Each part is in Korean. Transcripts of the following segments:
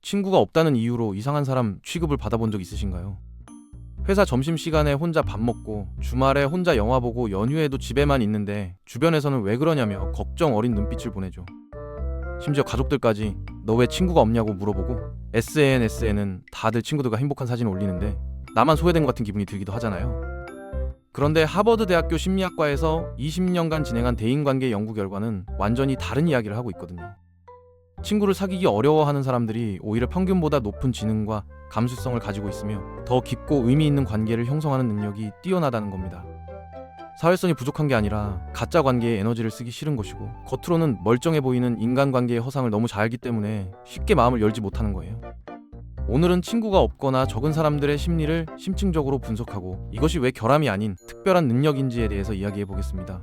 친구가 없다는 이유로 이상한 사람 취급을 받아본 적 있으신가요? 회사 점심시간에 혼자 밥 먹고 주말에 혼자 영화 보고 연휴에도 집에만 있는데 주변에서는 왜 그러냐며 걱정 어린 눈빛을 보내죠. 심지어 가족들까지 너 왜 친구가 없냐고 물어보고 SNS에는 다들 친구들과 행복한 사진을 올리는데 나만 소외된 것 같은 기분이 들기도 하잖아요. 그런데 하버드 대학교 심리학과에서 20년간 진행한 대인관계 연구 결과는 완전히 다른 이야기를 하고 있거든요. 친구를 사귀기 어려워하는 사람들이 오히려 평균보다 높은 지능과 감수성을 가지고 있으며 더 깊고 의미 있는 관계를 형성하는 능력이 뛰어나다는 겁니다. 사회성이 부족한 게 아니라 가짜 관계에 에너지를 쓰기 싫은 것이고 겉으로는 멀쩡해 보이는 인간관계의 허상을 너무 잘 알기 때문에 쉽게 마음을 열지 못하는 거예요. 오늘은 친구가 없거나 적은 사람들의 심리를 심층적으로 분석하고 이것이 왜 결함이 아닌 특별한 능력인지에 대해서 이야기해 보겠습니다.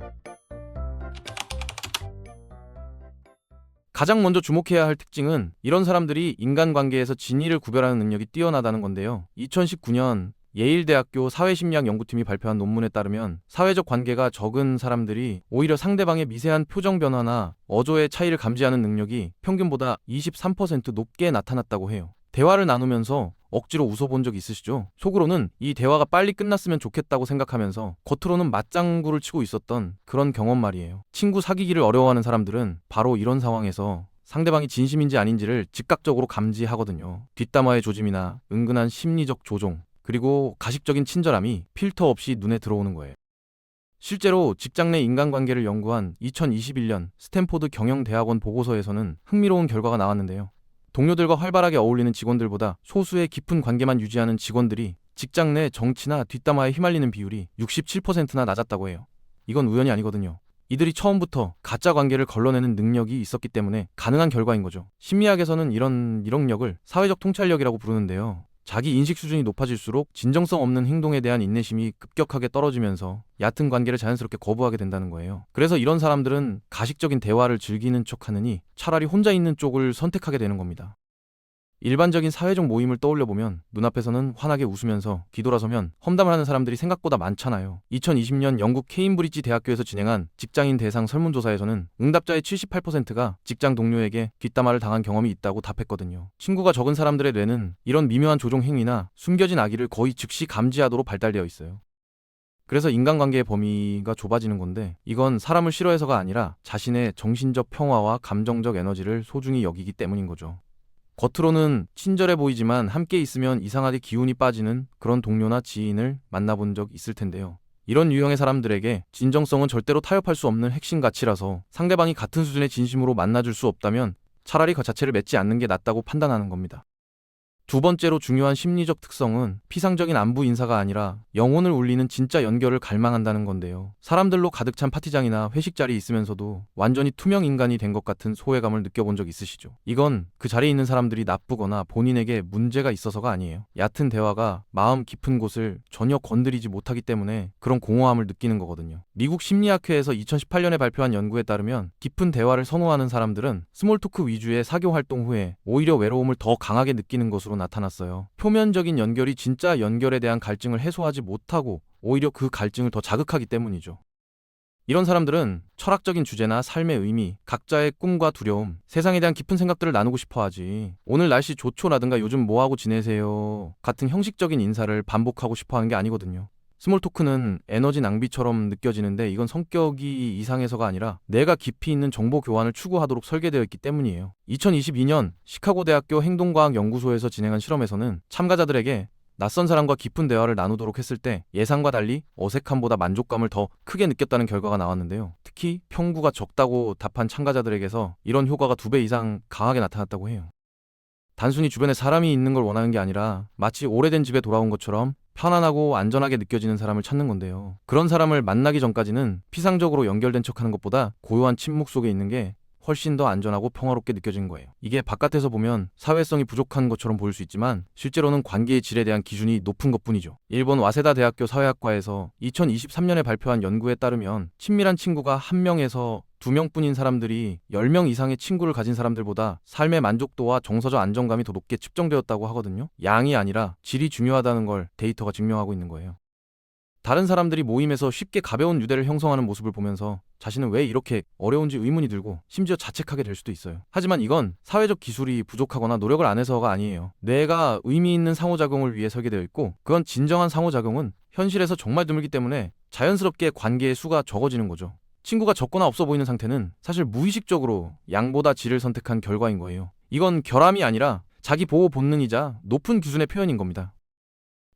가장 먼저 주목해야 할 특징은 이런 사람들이 인간관계에서 진위를 구별하는 능력이 뛰어나다는 건데요. 2019년 예일대학교 사회심리학 연구팀이 발표한 논문에 따르면 사회적 관계가 적은 사람들이 오히려 상대방의 미세한 표정 변화나 어조의 차이를 감지하는 능력이 평균보다 23% 높게 나타났다고 해요. 대화를 나누면서 억지로 웃어본 적 있으시죠? 속으로는 이 대화가 빨리 끝났으면 좋겠다고 생각하면서 겉으로는 맞장구를 치고 있었던 그런 경험 말이에요. 친구 사귀기를 어려워하는 사람들은 바로 이런 상황에서 상대방이 진심인지 아닌지를 즉각적으로 감지하거든요. 뒷담화의 조짐이나 은근한 심리적 조종, 그리고 가식적인 친절함이 필터 없이 눈에 들어오는 거예요. 실제로 직장 내 인간관계를 연구한 2021년 스탠포드 경영대학원 보고서에서는 흥미로운 결과가 나왔는데요. 동료들과 활발하게 어울리는 직원들보다 소수의 깊은 관계만 유지하는 직원들이 직장 내 정치나 뒷담화에 휘말리는 비율이 67%나 낮았다고 해요. 이건 우연이 아니거든요. 이들이 처음부터 가짜 관계를 걸러내는 능력이 있었기 때문에 가능한 결과인 거죠. 심리학에서는 이런 이력력을 사회적 통찰력이라고 부르는데요. 자기 인식 수준이 높아질수록 진정성 없는 행동에 대한 인내심이 급격하게 떨어지면서 얕은 관계를 자연스럽게 거부하게 된다는 거예요. 그래서 이런 사람들은 가식적인 대화를 즐기는 척하느니 차라리 혼자 있는 쪽을 선택하게 되는 겁니다. 일반적인 사회적 모임을 떠올려보면 눈앞에서는 환하게 웃으면서 뒤돌아서면 험담을 하는 사람들이 생각보다 많잖아요. 2020년 영국 케임브리지 대학교에서 진행한 직장인 대상 설문조사에서는 응답자의 78%가 직장 동료에게 뒷담화를 당한 경험이 있다고 답했거든요. 친구가 적은 사람들의 뇌는 이런 미묘한 조종 행위나 숨겨진 악의를 거의 즉시 감지하도록 발달되어 있어요. 그래서 인간관계의 범위가 좁아지는 건데 이건 사람을 싫어해서가 아니라 자신의 정신적 평화와 감정적 에너지를 소중히 여기기 때문인 거죠. 겉으로는 친절해 보이지만 함께 있으면 이상하게 기운이 빠지는 그런 동료나 지인을 만나본 적 있을 텐데요. 이런 유형의 사람들에게 진정성은 절대로 타협할 수 없는 핵심 가치라서 상대방이 같은 수준의 진심으로 만나줄 수 없다면 차라리 그 자체를 맺지 않는 게 낫다고 판단하는 겁니다. 두 번째로 중요한 심리적 특성은 피상적인 안부 인사가 아니라 영혼을 울리는 진짜 연결을 갈망한다는 건데요. 사람들로 가득 찬 파티장이나 회식 자리에 있으면서도 완전히 투명 인간이 된 것 같은 소외감을 느껴본 적 있으시죠? 이건 그 자리에 있는 사람들이 나쁘거나 본인에게 문제가 있어서가 아니에요. 얕은 대화가 마음 깊은 곳을 전혀 건드리지 못하기 때문에 그런 공허함을 느끼는 거거든요. 미국 심리학회에서 2018년에 발표한 연구에 따르면 깊은 대화를 선호하는 사람들은 스몰 토크 위주의 사교 활동 후에 오히려 외로움을 더 강하게 느끼는 것으로 나타났어요. 표면적인 연결이 진짜 연결에 대한 갈증을 해소하지 못하고 오히려 그 갈증을 더 자극하기 때문이죠. 이런 사람들은 철학적인 주제나 삶의 의미, 각자의 꿈과 두려움, 세상에 대한 깊은 생각들을 나누고 싶어 하지 오늘 날씨 좋죠라든가 요즘 뭐하고 지내세요 같은 형식적인 인사를 반복하고 싶어 하는 게 아니거든요. 스몰 토크는 에너지 낭비처럼 느껴지는데 이건 성격이 이상해서가 아니라 내가 깊이 있는 정보 교환을 추구하도록 설계되어 있기 때문이에요. 2022년 시카고 대학교 행동과학 연구소에서 진행한 실험에서는 참가자들에게 낯선 사람과 깊은 대화를 나누도록 했을 때 예상과 달리 어색함보다 만족감을 더 크게 느꼈다는 결과가 나왔는데요. 특히 평구가 적다고 답한 참가자들에게서 이런 효과가 2배 이상 강하게 나타났다고 해요. 단순히 주변에 사람이 있는 걸 원하는 게 아니라 마치 오래된 집에 돌아온 것처럼 편안하고 안전하게 느껴지는 사람을 찾는 건데요. 그런 사람을 만나기 전까지는 피상적으로 연결된 척하는 것보다 고요한 침묵 속에 있는 게 훨씬 더 안전하고 평화롭게 느껴지는 거예요. 이게 바깥에서 보면 사회성이 부족한 것처럼 보일 수 있지만 실제로는 관계의 질에 대한 기준이 높은 것뿐이죠. 일본 와세다 대학교 사회학과에서 2023년에 발표한 연구에 따르면 친밀한 친구가 1명에서 2명뿐인 사람들이 10명 이상의 친구를 가진 사람들보다 삶의 만족도와 정서적 안정감이 더 높게 측정되었다고 하거든요. 양이 아니라 질이 중요하다는 걸 데이터가 증명하고 있는 거예요. 다른 사람들이 모임에서 쉽게 가벼운 유대를 형성하는 모습을 보면서 자신은 왜 이렇게 어려운지 의문이 들고 심지어 자책하게 될 수도 있어요. 하지만 이건 사회적 기술이 부족하거나 노력을 안 해서가 아니에요. 뇌가 의미 있는 상호작용을 위해 설계되어 있고, 그건 진정한 상호작용은 현실에서 정말 드물기 때문에 자연스럽게 관계의 수가 적어지는 거죠. 친구가 적거나 없어 보이는 상태는 사실 무의식적으로 양보다 질을 선택한 결과인 거예요. 이건 결함이 아니라 자기 보호 본능이자 높은 기준의 표현인 겁니다.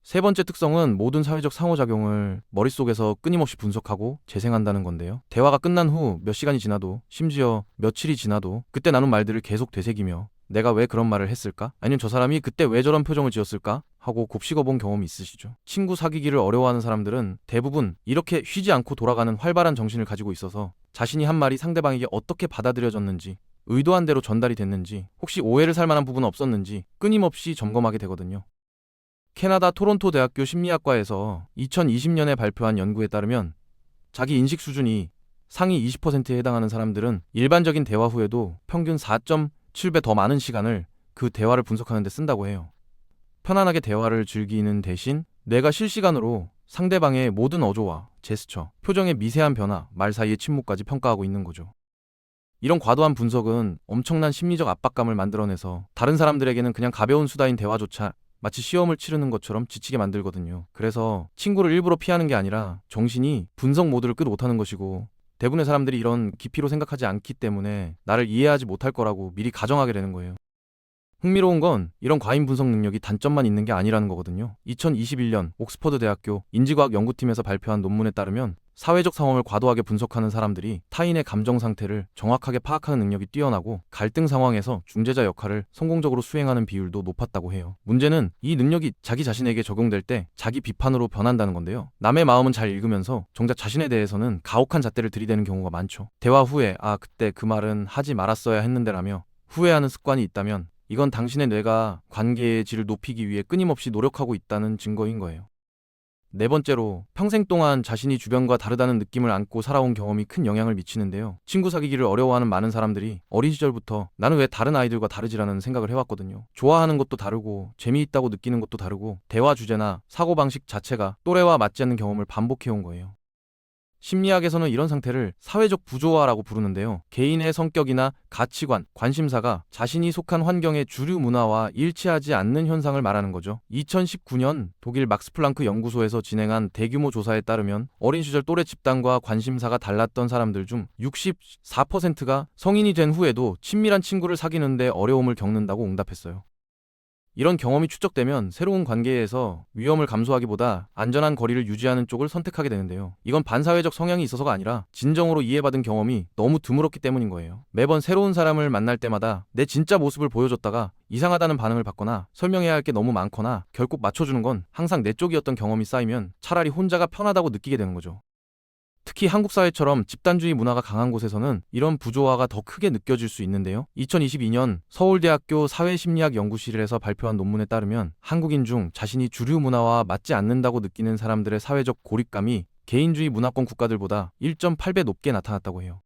세 번째 특성은 모든 사회적 상호작용을 머릿속에서 끊임없이 분석하고 재생한다는 건데요. 대화가 끝난 후 몇 시간이 지나도, 심지어 며칠이 지나도 그때 나눈 말들을 계속 되새기며 내가 왜 그런 말을 했을까? 아니면 저 사람이 그때 왜 저런 표정을 지었을까? 하고 곱씹어 본 경험이 있으시죠? 친구 사귀기를 어려워하는 사람들은 대부분 이렇게 쉬지 않고 돌아가는 활발한 정신을 가지고 있어서 자신이 한 말이 상대방에게 어떻게 받아들여졌는지, 의도한 대로 전달이 됐는지, 혹시 오해를 살 만한 부분은 없었는지 끊임없이 점검하게 되거든요. 캐나다 토론토 대학교 심리학과에서 2020년에 발표한 연구에 따르면 자기 인식 수준이 상위 20%에 해당하는 사람들은 일반적인 대화 후에도 평균 4.7배 더 많은 시간을 그 대화를 분석하는 데 쓴다고 해요. 편안하게 대화를 즐기는 대신 뇌가 실시간으로 상대방의 모든 어조와 제스처, 표정의 미세한 변화, 말 사이의 침묵까지 평가하고 있는 거죠. 이런 과도한 분석은 엄청난 심리적 압박감을 만들어내서 다른 사람들에게는 그냥 가벼운 수다인 대화조차 마치 시험을 치르는 것처럼 지치게 만들거든요. 그래서 친구를 일부러 피하는 게 아니라 정신이 분석 모드를 끄지 못하는 것이고, 대부분의 사람들이 이런 깊이로 생각하지 않기 때문에 나를 이해하지 못할 거라고 미리 가정하게 되는 거예요. 흥미로운 건 이런 과잉 분석 능력이 단점만 있는 게 아니라는 거거든요. 2021년 옥스퍼드 대학교 인지과학 연구팀에서 발표한 논문에 따르면 사회적 상황을 과도하게 분석하는 사람들이 타인의 감정 상태를 정확하게 파악하는 능력이 뛰어나고 갈등 상황에서 중재자 역할을 성공적으로 수행하는 비율도 높았다고 해요. 문제는 이 능력이 자기 자신에게 적용될 때 자기 비판으로 변한다는 건데요. 남의 마음은 잘 읽으면서 정작 자신에 대해서는 가혹한 잣대를 들이대는 경우가 많죠. 대화 후에 그때 그 말은 하지 말았어야 했는데라며 후회하는 습관이 있다면 이건 당신의 뇌가 관계의 질을 높이기 위해 끊임없이 노력하고 있다는 증거인 거예요. 네 번째로, 평생 동안 자신이 주변과 다르다는 느낌을 안고 살아온 경험이 큰 영향을 미치는데요. 친구 사귀기를 어려워하는 많은 사람들이 어린 시절부터 나는 왜 다른 아이들과 다르지라는 생각을 해왔거든요. 좋아하는 것도 다르고 재미있다고 느끼는 것도 다르고 대화 주제나 사고방식 자체가 또래와 맞지 않는 경험을 반복해온 거예요. 심리학에서는 이런 상태를 사회적 부조화라고 부르는데요. 개인의 성격이나 가치관, 관심사가 자신이 속한 환경의 주류 문화와 일치하지 않는 현상을 말하는 거죠. 2019년 독일 막스 플랑크 연구소에서 진행한 대규모 조사에 따르면 어린 시절 또래 집단과 관심사가 달랐던 사람들 중 64%가 성인이 된 후에도 친밀한 친구를 사귀는데 어려움을 겪는다고 응답했어요. 이런 경험이 축적되면 새로운 관계에서 위험을 감수하기보다 안전한 거리를 유지하는 쪽을 선택하게 되는데요. 이건 반사회적 성향이 있어서가 아니라 진정으로 이해받은 경험이 너무 드물었기 때문인 거예요. 매번 새로운 사람을 만날 때마다 내 진짜 모습을 보여줬다가 이상하다는 반응을 받거나 설명해야 할 게 너무 많거나 결국 맞춰주는 건 항상 내 쪽이었던 경험이 쌓이면 차라리 혼자가 편하다고 느끼게 되는 거죠. 특히 한국 사회처럼 집단주의 문화가 강한 곳에서는 이런 부조화가 더 크게 느껴질 수 있는데요. 2022년 서울대학교 사회심리학 연구실에서 발표한 논문에 따르면 한국인 중 자신이 주류 문화와 맞지 않는다고 느끼는 사람들의 사회적 고립감이 개인주의 문화권 국가들보다 1.8배 높게 나타났다고 해요.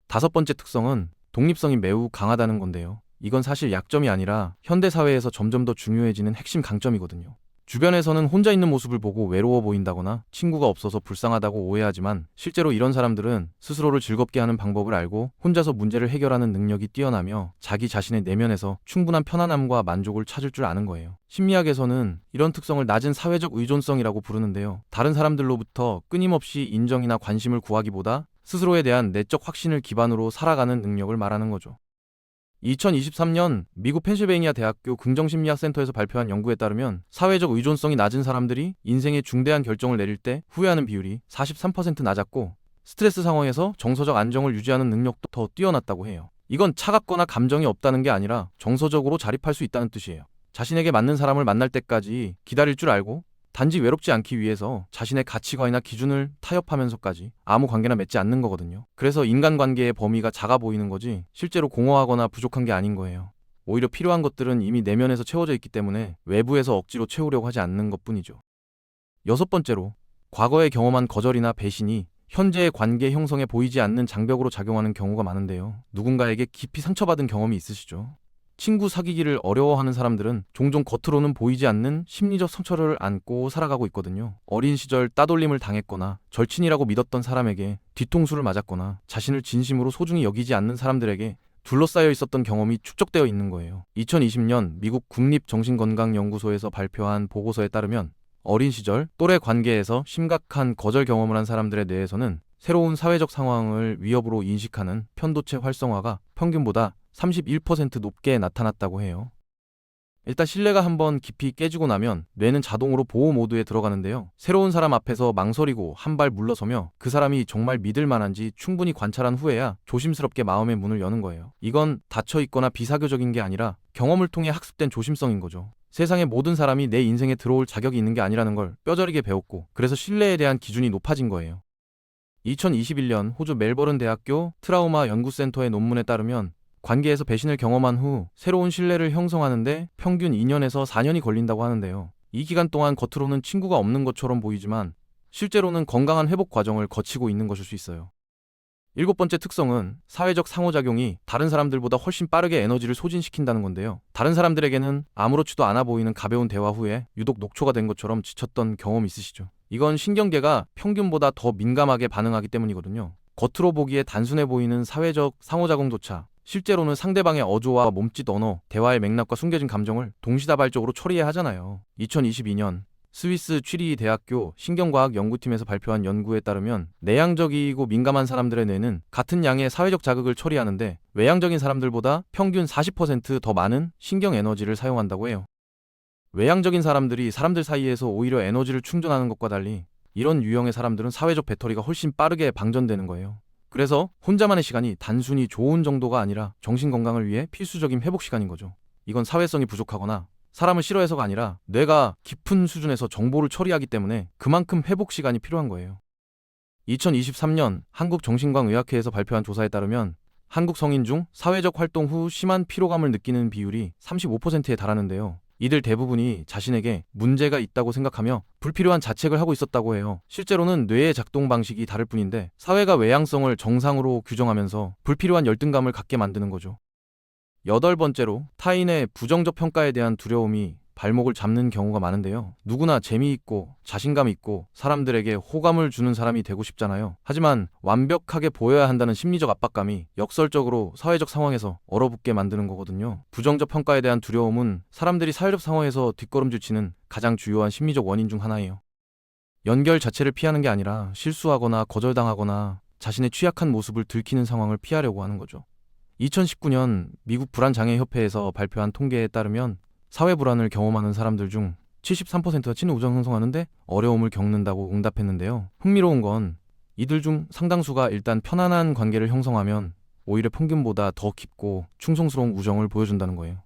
다섯 번째 특성은 독립성이 매우 강하다는 건데요. 이건 사실 약점이 아니라 현대사회에서 점점 더 중요해지는 핵심 강점이거든요. 주변에서는 혼자 있는 모습을 보고 외로워 보인다거나 친구가 없어서 불쌍하다고 오해하지만 실제로 이런 사람들은 스스로를 즐겁게 하는 방법을 알고 혼자서 문제를 해결하는 능력이 뛰어나며 자기 자신의 내면에서 충분한 편안함과 만족을 찾을 줄 아는 거예요. 심리학에서는 이런 특성을 낮은 사회적 의존성이라고 부르는데요. 다른 사람들로부터 끊임없이 인정이나 관심을 구하기보다 스스로에 대한 내적 확신을 기반으로 살아가는 능력을 말하는 거죠. 2023년 미국 펜실베이니아 대학교 긍정심리학 센터에서 발표한 연구에 따르면 사회적 의존성이 낮은 사람들이 인생의 중대한 결정을 내릴 때 후회하는 비율이 43% 낮았고 스트레스 상황에서 정서적 안정을 유지하는 능력도 더 뛰어났다고 해요. 이건 차갑거나 감정이 없다는 게 아니라 정서적으로 자립할 수 있다는 뜻이에요. 자신에게 맞는 사람을 만날 때까지 기다릴 줄 알고 단지 외롭지 않기 위해서 자신의 가치관이나 기준을 타협하면서까지 아무 관계나 맺지 않는 거거든요. 그래서 인간관계의 범위가 작아 보이는 거지 실제로 공허하거나 부족한 게 아닌 거예요. 오히려 필요한 것들은 이미 내면에서 채워져 있기 때문에 외부에서 억지로 채우려고 하지 않는 것뿐이죠. 여섯 번째로, 과거에 경험한 거절이나 배신이 현재의 관계 형성에 보이지 않는 장벽으로 작용하는 경우가 많은데요. 누군가에게 깊이 상처받은 경험이 있으시죠? 친구 사귀기를 어려워하는 사람들은 종종 겉으로는 보이지 않는 심리적 상처를 안고 살아가고 있거든요. 어린 시절 따돌림을 당했거나 절친이라고 믿었던 사람에게 뒤통수를 맞았거나 자신을 진심으로 소중히 여기지 않는 사람들에게 둘러싸여 있었던 경험이 축적되어 있는 거예요. 2020년 미국 국립정신건강연구소에서 발표한 보고서에 따르면 어린 시절 또래 관계에서 심각한 거절 경험을 한 사람들에 대해서는 새로운 사회적 상황을 위협으로 인식하는 편도체 활성화가 평균보다 31% 높게 나타났다고 해요. 일단 신뢰가 한번 깊이 깨지고 나면 뇌는 자동으로 보호 모드에 들어가는데요. 새로운 사람 앞에서 망설이고 한 발 물러서며 그 사람이 정말 믿을 만한지 충분히 관찰한 후에야 조심스럽게 마음의 문을 여는 거예요. 이건 닫혀있거나 비사교적인 게 아니라 경험을 통해 학습된 조심성인 거죠. 세상의 모든 사람이 내 인생에 들어올 자격이 있는 게 아니라는 걸 뼈저리게 배웠고, 그래서 신뢰에 대한 기준이 높아진 거예요. 2021년 호주 멜버른 대학교 트라우마 연구센터의 논문에 따르면 관계에서 배신을 경험한 후 새로운 신뢰를 형성하는데 평균 2년에서 4년이 걸린다고 하는데요. 이 기간 동안 겉으로는 친구가 없는 것처럼 보이지만 실제로는 건강한 회복 과정을 거치고 있는 것일 수 있어요. 7번째 특성은 사회적 상호작용이 다른 사람들보다 훨씬 빠르게 에너지를 소진시킨다는 건데요. 다른 사람들에게는 아무렇지도 않아 보이는 가벼운 대화 후에 유독 녹초가 된 것처럼 지쳤던 경험 있으시죠? 이건 신경계가 평균보다 더 민감하게 반응하기 때문이거든요. 겉으로 보기에 단순해 보이는 사회적 상호작용조차 실제로는 상대방의 어조와 몸짓 언어, 대화의 맥락과 숨겨진 감정을 동시다발적으로 처리해야 하잖아요. 2022년 스위스 취리히 대학교 신경과학 연구팀에서 발표한 연구에 따르면 내향적이고 민감한 사람들의 뇌는 같은 양의 사회적 자극을 처리하는데 외향적인 사람들보다 평균 40% 더 많은 신경 에너지를 사용한다고 해요. 외향적인 사람들이 사람들 사이에서 오히려 에너지를 충전하는 것과 달리 이런 유형의 사람들은 사회적 배터리가 훨씬 빠르게 방전되는 거예요. 그래서 혼자만의 시간이 단순히 좋은 정도가 아니라 정신건강을 위해 필수적인 회복 시간인 거죠. 이건 사회성이 부족하거나 사람을 싫어해서가 아니라 뇌가 깊은 수준에서 정보를 처리하기 때문에 그만큼 회복 시간이 필요한 거예요. 2023년 한국정신과의학회에서 발표한 조사에 따르면 한국 성인 중 사회적 활동 후 심한 피로감을 느끼는 비율이 35%에 달하는데요. 이들 대부분이 자신에게 문제가 있다고 생각하며 불필요한 자책을 하고 있었다고 해요. 실제로는 뇌의 작동 방식이 다를 뿐인데 사회가 외향성을 정상으로 규정하면서 불필요한 열등감을 갖게 만드는 거죠. 8번째로 타인의 부정적 평가에 대한 두려움이 발목을 잡는 경우가 많은데요. 누구나 재미있고 자신감 있고 사람들에게 호감을 주는 사람이 되고 싶잖아요. 하지만 완벽하게 보여야 한다는 심리적 압박감이 역설적으로 사회적 상황에서 얼어붙게 만드는 거거든요. 부정적 평가에 대한 두려움은 사람들이 사회적 상황에서 뒷걸음질 치는 가장 주요한 심리적 원인 중 하나예요. 연결 자체를 피하는 게 아니라 실수하거나 거절당하거나 자신의 취약한 모습을 들키는 상황을 피하려고 하는 거죠. 2019년 미국 불안장애협회에서 발표한 통계에 따르면 사회 불안을 경험하는 사람들 중 73%가 친우 우정 형성하는데 어려움을 겪는다고 응답했는데요. 흥미로운 건 이들 중 상당수가 일단 편안한 관계를 형성하면 오히려 평균보다 더 깊고 충성스러운 우정을 보여준다는 거예요.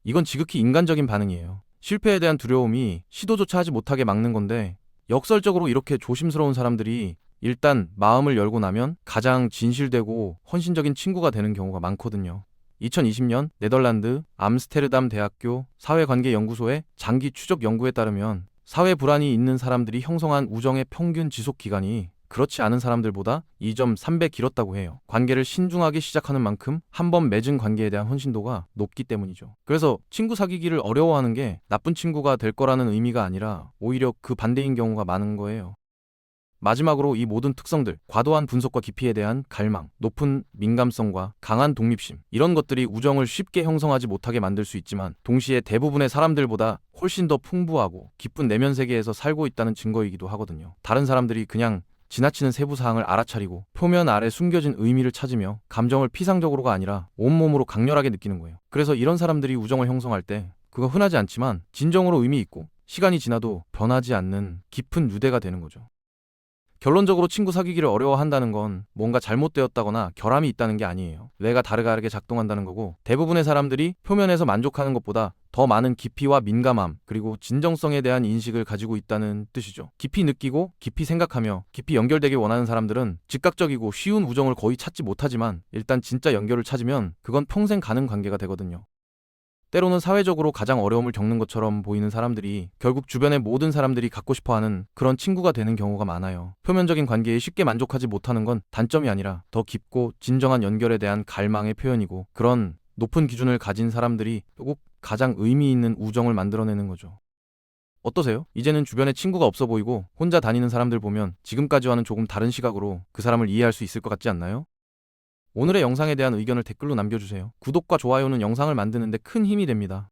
이건 지극히 인간적인 반응이에요. 실패에 대한 두려움이 시도조차 하지 못하게 막는 건데 역설적으로 이렇게 조심스러운 사람들이 일단 마음을 열고 나면 가장 진실되고 헌신적인 친구가 되는 경우가 많거든요. 2020년 네덜란드 암스테르담 대학교 사회관계연구소의 장기 추적 연구에 따르면 사회 불안이 있는 사람들이 형성한 우정의 평균 지속 기간이 그렇지 않은 사람들보다 2.3배 길었다고 해요. 관계를 신중하게 시작하는 만큼 한 번 맺은 관계에 대한 헌신도가 높기 때문이죠. 그래서 친구 사귀기를 어려워하는 게 나쁜 친구가 될 거라는 의미가 아니라 오히려 그 반대인 경우가 많은 거예요. 마지막으로 이 모든 특성들, 과도한 분석과 깊이에 대한 갈망, 높은 민감성과 강한 독립심, 이런 것들이 우정을 쉽게 형성하지 못하게 만들 수 있지만 동시에 대부분의 사람들보다 훨씬 더 풍부하고 깊은 내면 세계에서 살고 있다는 증거이기도 하거든요. 다른 사람들이 그냥 지나치는 세부 사항을 알아차리고 표면 아래 숨겨진 의미를 찾으며 감정을 피상적으로가 아니라 온몸으로 강렬하게 느끼는 거예요. 그래서 이런 사람들이 우정을 형성할 때 그거 흔하지 않지만 진정으로 의미 있고 시간이 지나도 변하지 않는 깊은 유대가 되는 거죠. 결론적으로 친구 사귀기를 어려워한다는 건 뭔가 잘못되었다거나 결함이 있다는 게 아니에요. 뇌가 다르게 작동한다는 거고 대부분의 사람들이 표면에서 만족하는 것보다 더 많은 깊이와 민감함 그리고 진정성에 대한 인식을 가지고 있다는 뜻이죠. 깊이 느끼고 깊이 생각하며 깊이 연결되길 원하는 사람들은 즉각적이고 쉬운 우정을 거의 찾지 못하지만 일단 진짜 연결을 찾으면 그건 평생 가는 관계가 되거든요. 때로는 사회적으로 가장 어려움을 겪는 것처럼 보이는 사람들이 결국 주변의 모든 사람들이 갖고 싶어하는 그런 친구가 되는 경우가 많아요. 표면적인 관계에 쉽게 만족하지 못하는 건 단점이 아니라 더 깊고 진정한 연결에 대한 갈망의 표현이고 그런 높은 기준을 가진 사람들이 꼭 가장 의미 있는 우정을 만들어내는 거죠. 어떠세요? 이제는 주변에 친구가 없어 보이고 혼자 다니는 사람들 보면 지금까지와는 조금 다른 시각으로 그 사람을 이해할 수 있을 것 같지 않나요? 오늘의 영상에 대한 의견을 댓글로 남겨주세요. 구독과 좋아요는 영상을 만드는데 큰 힘이 됩니다.